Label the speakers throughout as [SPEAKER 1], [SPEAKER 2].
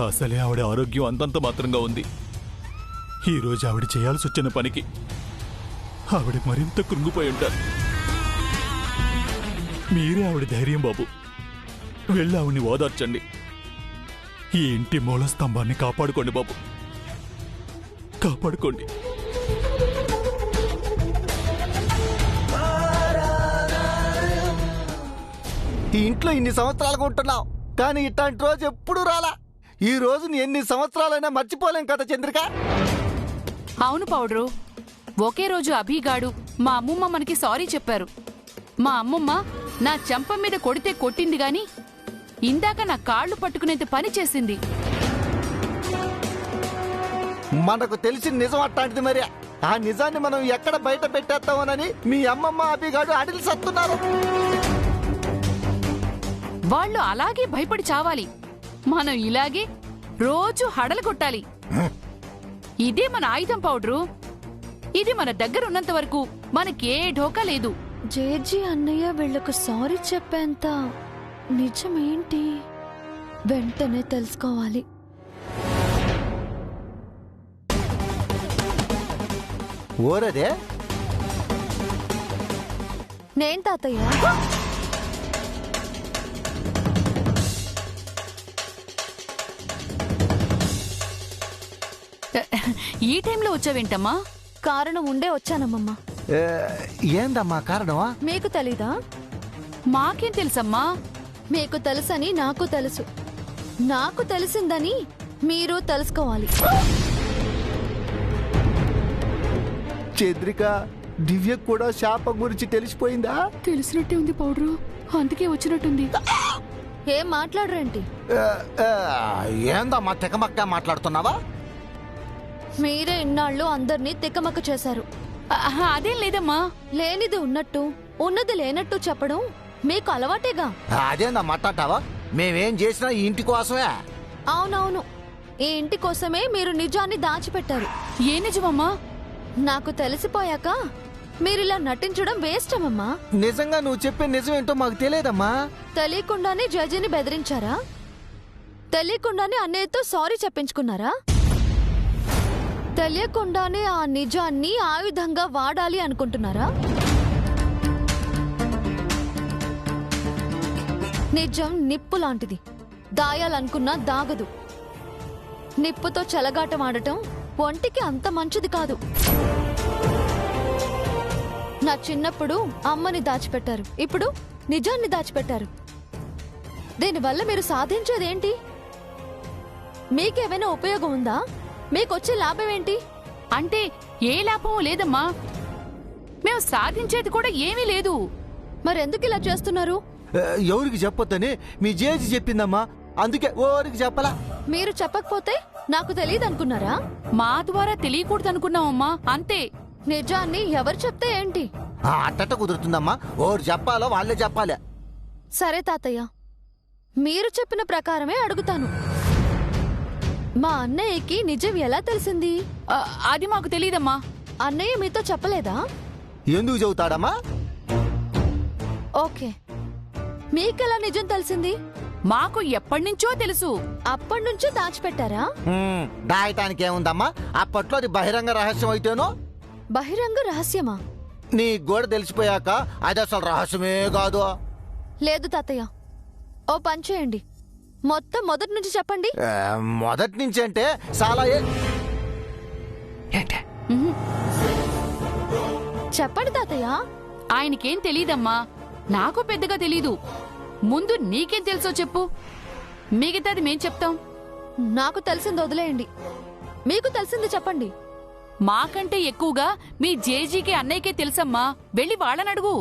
[SPEAKER 1] అసలే ఆవిడ ఆరోగ్యం అంతంత మాత్రంగా ఉంది. ఈరోజు ఆవిడ చేయాల్సి వచ్చిన పనికి ఆవిడ మరింత కృంగిపోయి ఉంటారు. మీరే ఆవిడ ధైర్యం బాబు. వెళ్ళి ఆవిడ్ని ఓదార్చండి. ఈ ఇంటి మూల స్తంభాన్ని కాపాడుకోండి బాబు, కాపాడుకోండి.
[SPEAKER 2] ఈ ఇంట్లో ఇన్ని సంవత్సరాలుగా ఉంటున్నావు, కానీ ఇట్లాంటి రోజు ఎప్పుడు రాలా. ఈ రోజుని ఎన్ని సంవత్సరాలైనా మర్చిపోలేం కదా చంద్రిక.
[SPEAKER 3] అవును పౌడ్రు, ఒకే రోజు అభిగాడు మా అమ్మమ్మ మనకి సారీ చెప్పారు. మా అమ్మమ్మ నా చెంప మీద కొడితే కొట్టింది గాని ఇందాక నా కాళ్ళు పట్టుకునేంత పని చేసింది.
[SPEAKER 2] మనకు తెలిసిన నిజం అట్లాంటిది. మరి ఆ నిజాన్ని మనం ఎక్కడ బయట పెట్టేస్తామోనని మీ అమ్మమ్మ అభిగాడు అడిగి సత్తున్నారు.
[SPEAKER 3] వాళ్ళు అలాగే భయపడి చావాలి, మనం ఇలాగే రోజు హడలు కొట్టాలి. ఇదే మన ఆయుధం పౌడ్రు. ఇది మన దగ్గర ఉన్నంత వరకు మనకే ఢోకా లేదు.
[SPEAKER 4] జేజీ అన్నయ్య వీళ్లకు సారీ చెప్పేంత నిజమేంటి వెంటనే తెలుసుకోవాలి.
[SPEAKER 2] ఓరదే
[SPEAKER 4] నేను తాతయ్య.
[SPEAKER 3] ఈ టైంలో వచ్చావేంటమ్మా?
[SPEAKER 4] కారణం ఉండే వచ్చానమ్మమ్మ.
[SPEAKER 2] ఏందమ్మా కారణమా?
[SPEAKER 4] మీకు తెలీదా?
[SPEAKER 3] మాకేం తెలుసమ్మా?
[SPEAKER 4] మీకు తెలుసని నాకు తెలుసు, నాకు తెలిసిందని మీరు తెలుసుకోవాలి.
[SPEAKER 2] చంద్రిక, దివ్య కూడా శాపం గురించి తెలిసిపోయిందా?
[SPEAKER 3] తెలిసినట్టే ఉంది పౌడ్రు, అందుకే వచ్చినట్టుంది.
[SPEAKER 4] ఏం మాట్లాడరేంటి?
[SPEAKER 2] ఏందమ్మా తెకమక్క మాట్లాడుతున్నావా?
[SPEAKER 4] మీరే ఇన్నాళ్ళు అందర్నీ తిక్కమక్క చేశారు.
[SPEAKER 3] అదేం లేదమ్మా.
[SPEAKER 4] లేనిది ఉన్నట్టు ఉన్నది లేనట్టు చెప్పడం మీకు అలవాటేగా.
[SPEAKER 2] అదేందా మాట్లాడతావా? మేమేం చేసినా ఈ ఇంటి కోసమే.
[SPEAKER 4] అవునవును, ఈ ఇంటి కోసమే మీరు నిజాన్ని దాచిపెట్టారు.
[SPEAKER 3] ఏ నిజమమ్మా?
[SPEAKER 4] నాకు తెలిసిపోయాక మీరిలా నటించడం వేస్ట్ అమ్మమ్మా.
[SPEAKER 2] నిజంగా నువ్వు చెప్పే నిజమేంటో మాకు తెలియదమ్మా.
[SPEAKER 4] తెలియకుండానే జడ్జిని బెదిరించారా? తెలియకుండానే అన్నయ్యతో సారీ చెప్పించుకున్నారా? తెలియకుండానే ఆ నిజాన్ని ఆయుధంగా వాడాలి అనుకుంటున్నారా? నిజం నిప్పు లాంటిది, దాయాలనుకున్నా దాగదు. నిప్పుతో చెలగాటం ఆడటం ఒంటికి అంత మంచిది కాదు. నా చిన్నప్పుడు అమ్మని దాచిపెట్టారు, ఇప్పుడు నిజాన్ని దాచిపెట్టారు. దీనివల్ల మీరు సాధించేదేంటి? మీకేమైనా ఉపయోగం ఉందా? మీకొచ్చే లాభం ఏంటి?
[SPEAKER 3] అంటే ఏ లాభం లేదమ్మా, మేము సాధించేది కూడా ఏమీ లేదు.
[SPEAKER 4] మరెందుకు ఇలా చేస్తున్నారు?
[SPEAKER 2] ఎవరికి చెప్పొద్దని మీ జేజీ చెప్పిందమ్మా, అందుకే ఓరికి చెప్పలా.
[SPEAKER 4] మీరు చెప్పకపోతే నాకు తెలియదు అనుకున్నారా?
[SPEAKER 3] మా ద్వారా తెలియకూడదు అనుకున్నామమ్మా, అంతే.
[SPEAKER 4] నిజాన్ని ఎవరు చెప్తే ఏంటి?
[SPEAKER 2] అట్టట కుదురుతుందమ్మా, ఓరు చెప్పాలో వాళ్ళే చెప్పాలి.
[SPEAKER 4] సరే తాతయ్య, మీరు చెప్పిన ప్రకారమే అడుగుతాను. మా అన్నయ్యకి నిజం ఎలా తెలిసింది?
[SPEAKER 3] అది మాకు తెలీదమ్మా.
[SPEAKER 4] అన్నయ్య మీతో చెప్పలేదా?
[SPEAKER 2] ఎందుకు చెబుతాడమ్మా?
[SPEAKER 4] ఓకే, మీకెలా నిజం తెలిసింది?
[SPEAKER 3] మాకు ఎప్పటినుంచో తెలుసు.
[SPEAKER 4] అప్పటినుంచో దాచిపెట్టారా?
[SPEAKER 2] దాయటానికి ఏముందమ్మా, అప్పట్లో అది బహిరంగ రహస్యం అయితేనో.
[SPEAKER 4] బహిరంగ రహస్యమా?
[SPEAKER 2] నీ గోడ తెలిసిపోయాక అది అసలు రహస్యమే కాదు.
[SPEAKER 4] లేదు తాతయ్య, ఓ పని చేయండి, మొత్తం మొదటి నుంచి చెప్పండి.
[SPEAKER 2] మొదటి నుంచి అంటే చాలా
[SPEAKER 4] చెప్పండి తాతయ్య.
[SPEAKER 3] ఆయనకేం తెలీదమ్మా, నాకు పెద్దగా తెలీదు. ముందు నీకేం తెలుసో చెప్పు, మిగతాది మేం చెప్తాం.
[SPEAKER 4] నాకు తెలిసింది వదిలేయండి, మీకు తెలిసింది చెప్పండి.
[SPEAKER 3] మాకంటే ఎక్కువగా మీ జేజీకి అన్నయ్యకే తెలుసమ్మా, వెళ్ళి వాళ్ళనడుగు.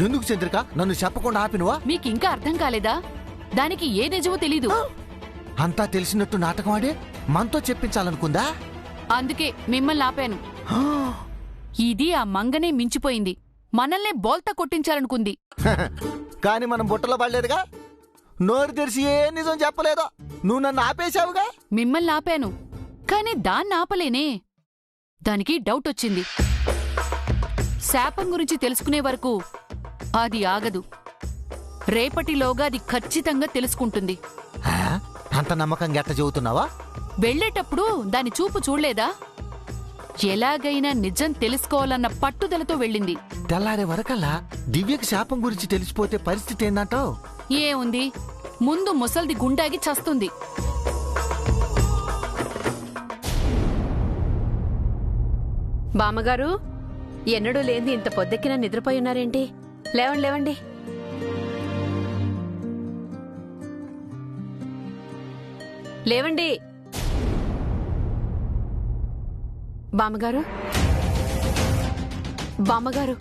[SPEAKER 2] ఎందుకు చంద్రిక నన్ను చెప్పకుండా ఆపినవా?
[SPEAKER 3] మీకింకా అర్థం కాలేదా? దానికి ఏ నిజమో తెలీదు.
[SPEAKER 2] అంతా తెలిసినట్టు నాటకం ఆడి మనతో చెప్పించాలనుకుందా?
[SPEAKER 3] అందుకే మిమ్మల్ని ఆపాను. ఇది ఆ మంగనే మించిపోయింది, మనల్నే బోల్తా కొట్టించాలనుకుంది.
[SPEAKER 2] కాని మనం బుట్టలో పడలేదుగా. నోరు తెరిచి ఏ నిజం చెప్పలేదో నువ్వు నన్ను ఆపేశావుగా.
[SPEAKER 3] మిమ్మల్ని ఆపాను, కానీ దాన్ని ఆపలేనే. దానికి డౌట్ వచ్చింది. శాపం గురించి తెలుసుకునే వరకు అది ఆగదు. రేపటిలోగా అది ఖచ్చితంగా తెలుసుకుంటుంది.
[SPEAKER 2] ఆ? అంత నమ్మకం గట్ట చెబుతున్నావా?
[SPEAKER 3] వెళ్ళేటప్పుడు దాని చూపు చూడలేదా? ఎలాగైనా నిజం తెలుసుకోవాలన్న పట్టుదలతో వెళ్ళింది.
[SPEAKER 2] తెల్లారే వరకల్లా దివ్యకి శాపం గురించి తెలిసిపోతే పరిస్థితి ఏందంటావు?
[SPEAKER 3] ఏముంది, ముందు ముసల్ది గుండాగి చస్తుంది.
[SPEAKER 5] బామ్మగారు, ఎన్నడూ లేంది ఇంత పొద్దెక్కిన నిద్రపోయి ఉన్నారేంటి? లేవండి లేవండి. లేవండి. బామ్మగారు, బామ్మగారు,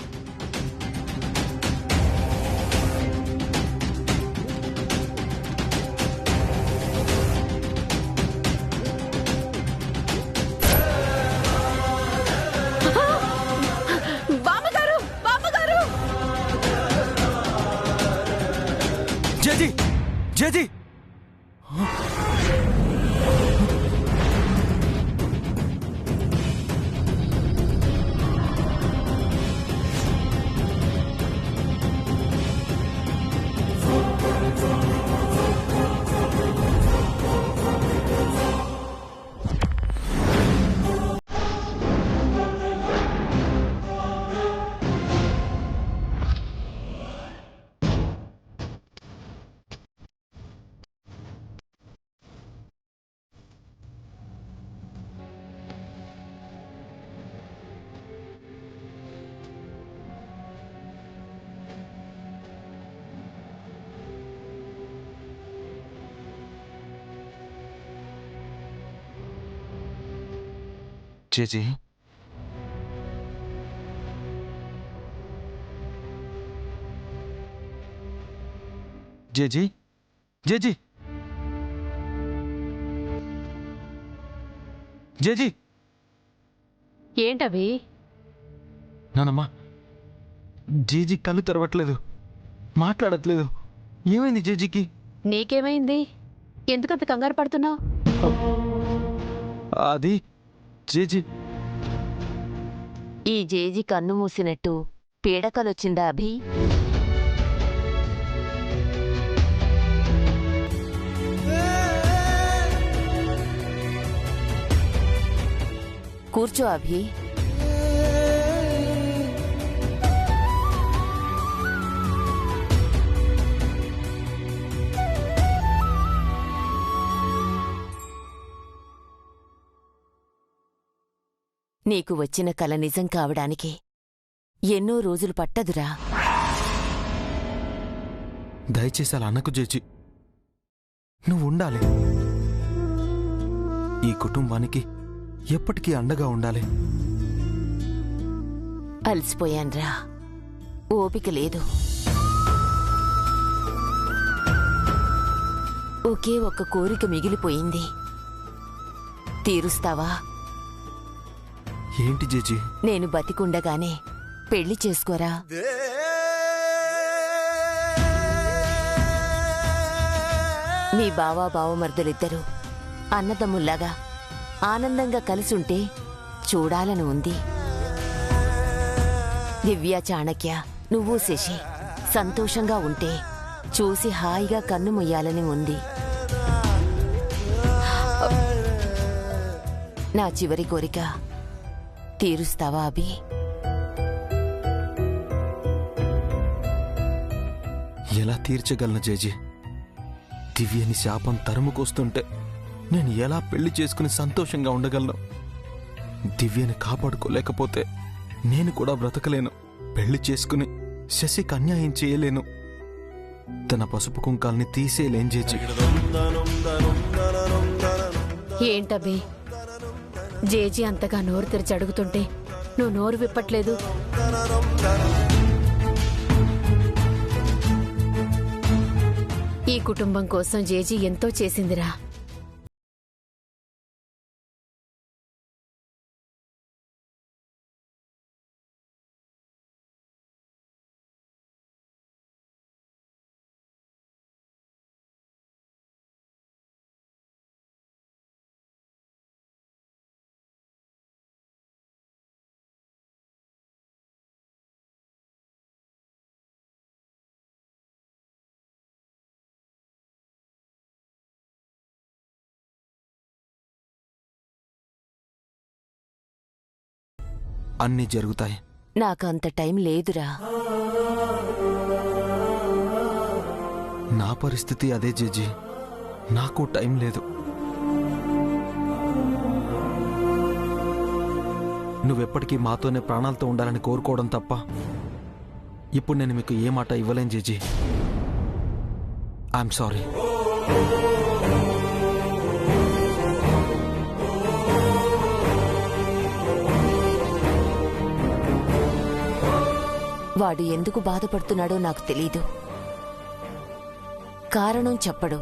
[SPEAKER 5] బామ్మగారు, బామ్మగారు.
[SPEAKER 1] JG JG
[SPEAKER 6] JG JG JG JG
[SPEAKER 5] ఏంటవి?
[SPEAKER 6] నానమ్మా, జేజీ కళ్ళు తెరవట్లేదు, మాట్లాడట్లేదు. ఏమైంది జేజీకి?
[SPEAKER 5] నీకేమైంది? ఎందుకంత కంగారు పడుతున్నావు?
[SPEAKER 6] అది జేజీ
[SPEAKER 7] ఈ జేజి కన్ను మూసినట్టు పీడకలొచ్చిందా అభి? కూర్చో అభి. నీకు వచ్చిన కల నిజం కావడానికి ఎన్నో రోజులు పట్టదురా.
[SPEAKER 6] దయచేసి అలా అనకు జేజీ. నువ్వు ఉండాలి, ఈ కుటుంబానికి ఎప్పటికీ అండగా ఉండాలి.
[SPEAKER 7] అలసిపోయాన్రా, ఓపిక లేదు. ఒకే ఒక్క కోరిక మిగిలిపోయింది, తీరుస్తావా?
[SPEAKER 6] ఏంటి జేజీ?
[SPEAKER 7] నేను బతికుండగానే పెళ్లి చేసుకోరా. మీ బావా బావమర్దలిద్దరూ అన్నదమ్ముల్లాగా ఆనందంగా కలిసుంటే చూడాలని ఉంది. దివ్య, చాణక్య, నువ్వు శశి సంతోషంగా ఉంటే చూసి హాయిగా కన్ను ముయ్యాలని ఉంది. నా చివరి కోరిక తీరుస్తావా అభి?
[SPEAKER 6] ఎలా తీర్చగలను జేజీ? దివ్యని శాపం తరుముకొస్తుంటే నేను ఎలా పెళ్లి చేసుకుని సంతోషంగా ఉండగలను? దివ్యని కాపాడుకోలేకపోతే నేను కూడా బ్రతకలేను. పెళ్లి చేసుకుని శశికి అన్యాయం చేయలేను. తన పసుపు కుంకాల్ని తీసేలేం జేజీ.
[SPEAKER 5] ఏంటబ్బి, జేజీ అంతగా నోరు తెరిచి అడుగుతుంటే నువ్వు నోరు విప్పట్లేదు. ఈ కుటుంబం కోసం జేజీ ఎంతో చేసిందిరా.
[SPEAKER 6] అన్నీ జరుగుతాయి.
[SPEAKER 7] నాకు అంత టైం లేదురా.
[SPEAKER 6] నా పరిస్థితి అదే జేజీ. నాకు టైం లేదు. నువ్వెప్పటికీ మాతోనే ప్రాణాలతో ఉండాలని కోరుకోవడం తప్ప ఇప్పుడు నేను మీకు ఏ మాట ఇవ్వలేను జేజీ. I'm sorry.
[SPEAKER 7] వాడు ఎందుకు బాధపడుతున్నాడో నాకు తెలీదు. కారణం చెప్పడు.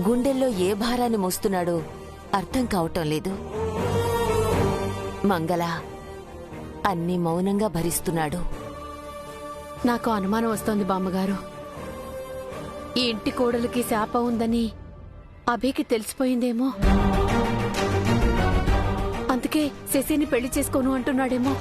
[SPEAKER 7] గుండెల్లో ఏ భారాన్ని మోస్తున్నాడో అర్థం కావటం లేదు. మంగళ అన్నీ మౌనంగా భరిస్తున్నాడు.
[SPEAKER 5] నాకు అనుమానం వస్తోంది బామ్మగారు. ఈ ఇంటి కోడలికి శాపం ఉందని అభికి తెలిసిపోయిందేమో. అందుకే శశిని పెళ్లి చేసుకోను అంటున్నాడేమో.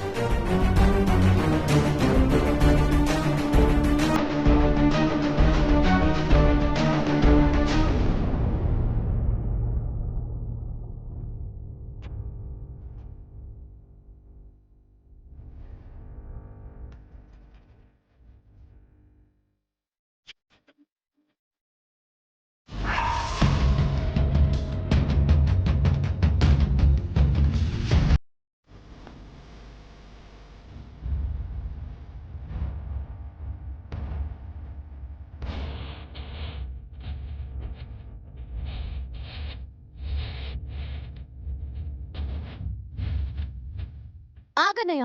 [SPEAKER 4] ఆగనయ్య,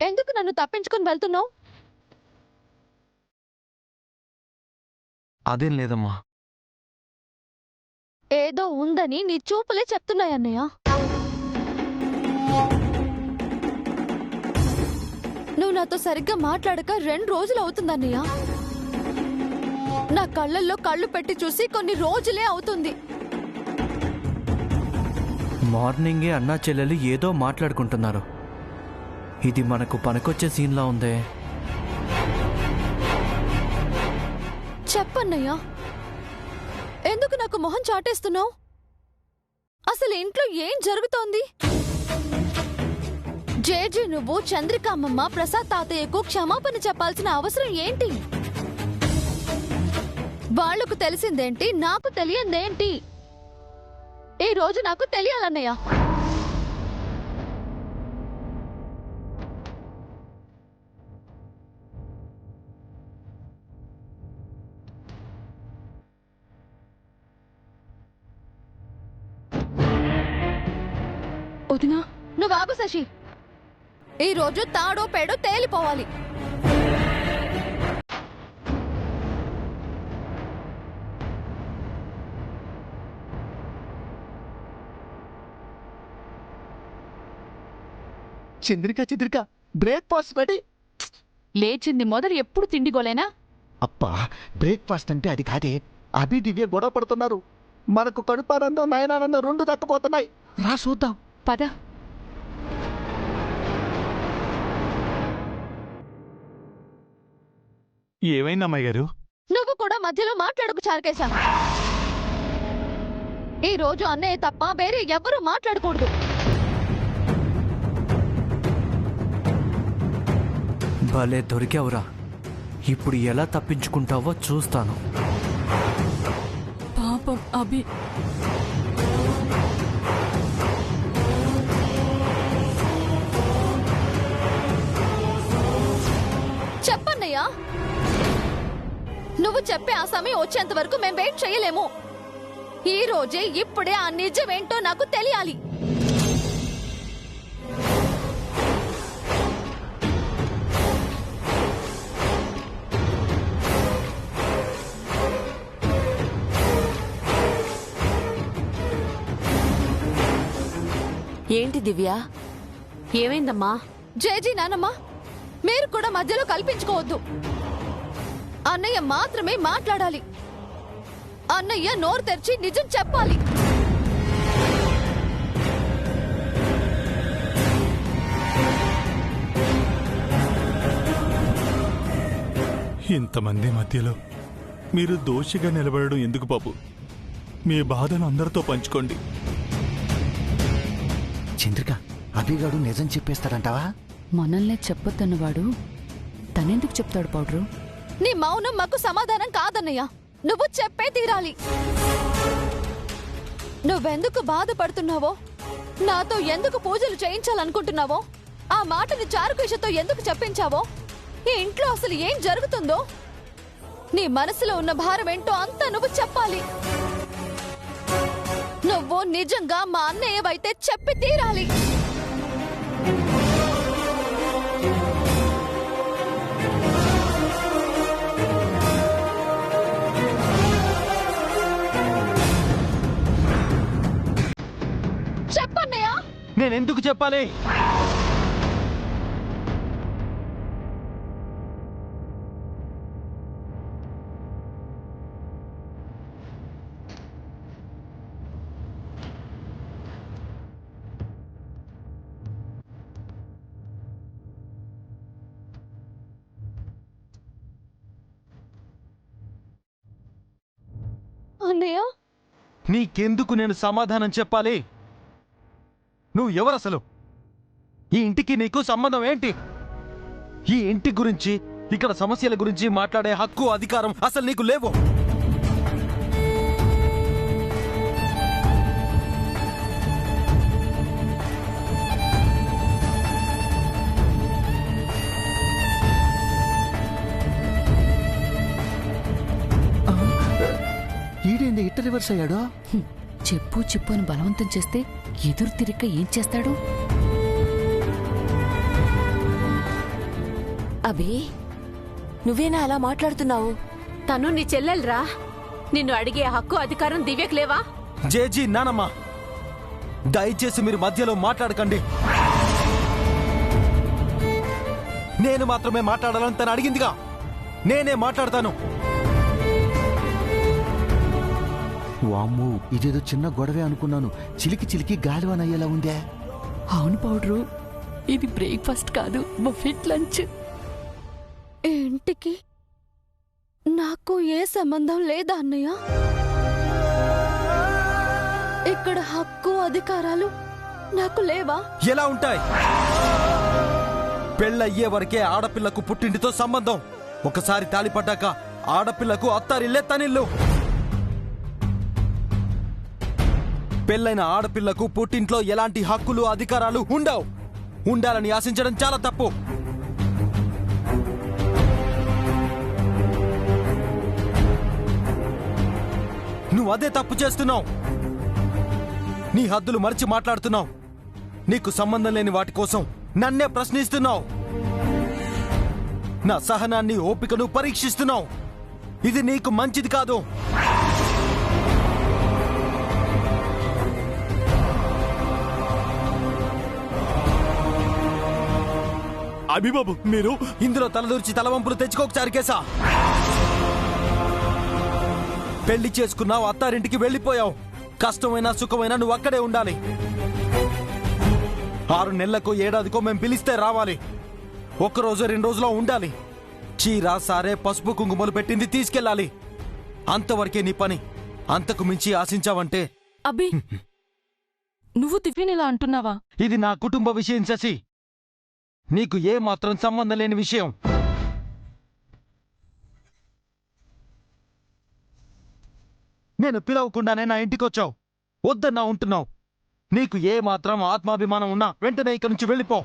[SPEAKER 4] ఎందుకు నన్ను తప్పించుకుని వెళ్తున్నావు?
[SPEAKER 6] అదేం లేదమ్మా.
[SPEAKER 4] ఏదో ఉందని నీ చూపులే చెప్తున్నాయన్నయ్య. నువ్వు నాతో సరిగ్గా మాట్లాడక 2 రోజులు అవుతుందన్నయ్య. నా కళ్ళల్లో కళ్ళు పెట్టి చూసి కొన్ని రోజులే అవుతుంది.
[SPEAKER 8] మార్నింగే అన్నా చెల్లెలు ఏదో మాట్లాడుకుంటున్నారు. ఇది మనకు పనికొచ్చే సీన్లా ఉందే.
[SPEAKER 4] చెప్పన్నయ్యా, ఎందుకు నాకు మొహం చాటేస్తున్నావు? అసలు ఇంట్లో ఏం జరుగుతోంది? జేజీ నువ్వు చంద్రికామ్మమ్మ ప్రసాద్ తాతయ్యకు క్షమాపణ చెప్పాల్సిన అవసరం ఏంటి? వాళ్లకు తెలిసిందేంటి, నాకు తెలియందేంటి? ఈ రోజు నాకు తెలియాలన్నయ్య.
[SPEAKER 5] వదినా,
[SPEAKER 4] నువ్వు ఆగు శశి. ఈ రోజు తాడో పేడో తేలిపోవాలి.
[SPEAKER 2] Chandrika breakfast ready.
[SPEAKER 3] లేచింది మొదలు ఎప్పుడు తిండిగోలేనా?
[SPEAKER 2] అప్పా, బ్రేక్ఫాస్ట్ అంటే అది కాదే. అభి దివ్య గొడవ పడుతున్నారు. మనకు కడుపానందం నయనానందం 2 దక్కపోతున్నాయి. రా చూద్దాం.
[SPEAKER 3] పద.
[SPEAKER 1] ఏమైంది అమ్మాయి గారు?
[SPEAKER 4] నువ్వు కూడా మధ్యలో మాట్లాడకు చారకేశా. ఈ రోజు అన్నయ్య తప్ప వేరే ఎవ్వరూ మాట్లాడకూడదు.
[SPEAKER 8] భలే దొరికావురా. ఇప్పుడు ఎలా తప్పించుకుంటావో చూస్తాను.
[SPEAKER 3] పాపం అభి.
[SPEAKER 4] చెప్పన్నయ్యా, నువ్వు చెప్పే ఆ సమయం వచ్చేంత వరకు మేం వెయిట్ చేయలేము. ఈ రోజే ఇప్పుడే ఆ నిజమేంటో నాకు తెలియాలి.
[SPEAKER 7] ఏంటి దివ్య?
[SPEAKER 5] ఏమైందమ్మా?
[SPEAKER 4] జేజీ నానమ్మ, మీరు కూడా మధ్యలో కల్పించుకోవద్దు. అన్నయ్య మాత్రమే మాట్లాడాలి. అన్నయ్య నోరు తెరిచి నిజం చెప్పాలి.
[SPEAKER 1] ఇంతమంది మధ్యలో మీరు దోషిగా నిలబడడం ఎందుకు బాబు? మీ బాధను అందరితో పంచుకోండి.
[SPEAKER 2] చంద్రిక, అభిగాడు నిజం చెప్పేస్తాడంటావా?
[SPEAKER 3] మనల్నే చెప్పొద్దన్నవాడు తనెందుకు చెప్తాడు పౌడరు?
[SPEAKER 4] నీ మౌనం మాకు సమాధానం కాదన్నయ్య. నువ్వు చెప్పే తీరాలి. నువ్వెందుకు బాధపడుతున్నావో, నాతో ఎందుకు పూజలు చేయించాలనుకుంటున్నావో, ఆ మాటని చారుకేశతో ఎందుకు చెప్పించావో, ఈ ఇంట్లో అసలు ఏం జరుగుతుందో, నీ మనసులో ఉన్న భారం ఏంటో అంతా నువ్వు చెప్పాలి. నువ్వు నిజంగా మా అన్నయ్యవైతే చెప్పి తీరాలి. చెప్పన్నయ్య.
[SPEAKER 6] నేనెందుకు చెప్పాలి?
[SPEAKER 4] అన్నయ్య,
[SPEAKER 6] నీకెందుకు నేను సమాధానం చెప్పాలి? నువ్వు ఎవరసలు? ఈ ఇంటికి నీకు సంబంధం ఏంటి? ఈ ఇంటి గురించి, ఇక్కడ సమస్యల గురించి మాట్లాడే హక్కు, అధికారం అసలు నీకు లేవు.
[SPEAKER 2] ఈడేంది ఇట్ట రివర్స్ అయ్యాడు?
[SPEAKER 3] చెప్పు చెప్పు అని బలవంతం చేస్తే ఎదురు తిరిక్క ఏం చేస్తాడు?
[SPEAKER 7] అభి, నువ్వేనా అలా మాట్లాడుతున్నావు?
[SPEAKER 5] తను నీ చెల్లెలరా. నిన్ను అడిగే హక్కు, అధికారం దివ్యకు లేవా?
[SPEAKER 6] జేజీ, నానమ్మ, దయచేసి మీరు మధ్యలో మాట్లాడకండి. నేను మాత్రమే మాట్లాడాలని తను అడిగిందిగా, నేనే మాట్లాడతాను.
[SPEAKER 2] వామ్మో, ఇదేదో చిన్న గొడవే అనుకున్నాను. చిలికి చిలికి గాలివానయ్యేలా ఉందే.
[SPEAKER 3] అవును పౌడరు, ఇది బ్రేక్ఫాస్ట్ కాదు, బఫెట్ లంచ్.
[SPEAKER 4] ఈ ఇంటికి నాకు ఏ సంబంధం లేదా అన్నయ్య? ఇక్కడ హక్కు, అధికారాలు నాకు లేవా?
[SPEAKER 6] ఎలా ఉంటాయి? పెళ్ళయ్యే వరకే ఆడపిల్లకు పుట్టింటితో సంబంధం. ఒకసారి తాళిపడ్డాక ఆడపిల్లకు అత్తారిల్లే తనిల్లు. పెళ్ళైన ఆడపిల్లకు పుట్టింట్లో ఎలాంటి హక్కులు, అధికారాలు ఉండవు. ఉండాలని ఆశించడం చాలా తప్పు. నువ్వు అదే తప్పు చేస్తున్నావు. నీ హద్దులు మరిచి మాట్లాడుతున్నావు. నీకు సంబంధం లేని వాటి కోసం నన్నే ప్రశ్నిస్తున్నావు. నా సహనాన్ని, ఓపికను పరీక్షిస్తున్నావు. ఇది నీకు మంచిది కాదు.
[SPEAKER 1] అభిబాబు, మీరు
[SPEAKER 6] ఇందులో తలదూర్చి తలవంపులు తెచ్చుకోక చారికేశా. పెళ్లి చేసుకున్నావు, అత్తారింటికి వెళ్ళిపోయావు. కష్టమైనా సుఖమైనా నువ్వు అక్కడే ఉండాలి. 6 నెలలకు, ఏడాదికో మేం పిలిస్తే రావాలి. 1 రోజు 2 రోజులో ఉండాలి. చీర, సారే, పసుపు కుంకుమలు పెట్టింది తీసుకెళ్ళాలి. అంతవరకే నీ పని. అంతకు మించి ఆశించావంటే...
[SPEAKER 9] అబ్బి, నువ్వు దివ్యనిలా అంటున్నావా?
[SPEAKER 6] ఇది నా కుటుంబ విషయం శశి. నీకు ఏ మాత్రం సంబంధం లేని విషయం. నేను పిలవకుండానే నా ఇంటికొచ్చావు. వద్దన్నా ఉంటున్నావు. నీకు ఏ మాత్రం ఆత్మాభిమానం ఉన్నా వెంటనే ఇక్కడి నుంచి వెళ్ళిపో.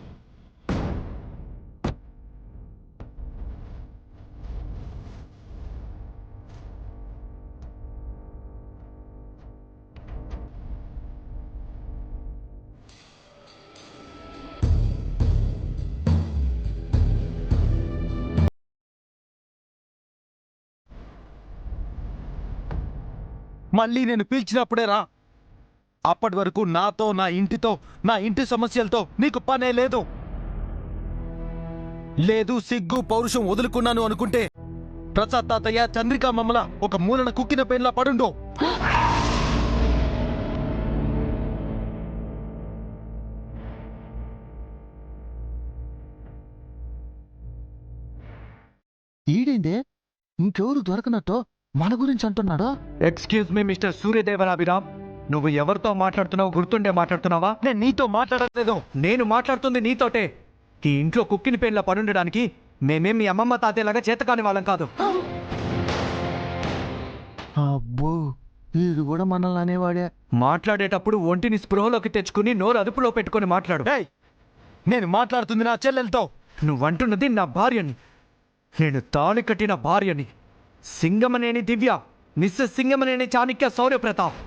[SPEAKER 6] మళ్ళీ నేను పిలిచినప్పుడే రా. అప్పటి వరకు నాతో, నా ఇంటితో, నా ఇంటి సమస్యలతో నీకు పనే లేదు. లేదు, సిగ్గు, పౌరుషం వదులుకున్నాను అనుకుంటే ప్రసాద్ తాతయ్య, చంద్రికా మమ్మల ఒక మూలన కుక్కిన పెన్లా పడుండో.
[SPEAKER 2] ఈడేందే ఇంకెవరు దొరకనట్టు మన గురించి అంటున్నాడు.
[SPEAKER 6] ఎక్స్క్యూజ్ మీ మిస్టర్ సూర్యదేవరాభిరామ్, నువ్వు ఎవరితో మాట్లాడుతున్నావు గుర్తుండే మాట్లాడుతున్నావా? నేను నీతో మాట్లాడట్లేదు, నేను మాట్లాడుతుంది నీతోటే. ఈ ఇంట్లో కుక్కిని పేర్ల పనుండడానికి మేమేం మీ అమ్మమ్మ తాతయ్యలాగా చేతకాని వాళ్ళం కాదు.
[SPEAKER 2] అబ్బో, వీడు కూడా మనల్ని అనేవాడే.
[SPEAKER 6] మాట్లాడేటప్పుడు ఒంటిని స్పృహలోకి తెచ్చుకుని నోరు అదుపులో పెట్టుకొని మాట్లాడు. నేను మాట్లాడుతుంది నా చెల్లెలతో. నువ్వంటున్నది నా భార్యని, నేను తాళి కట్టిన భార్యని. సింగమనేని దివ్య, మిస్సెస్ సింగమనేని చాణక్య శౌర్యప్రతాప్.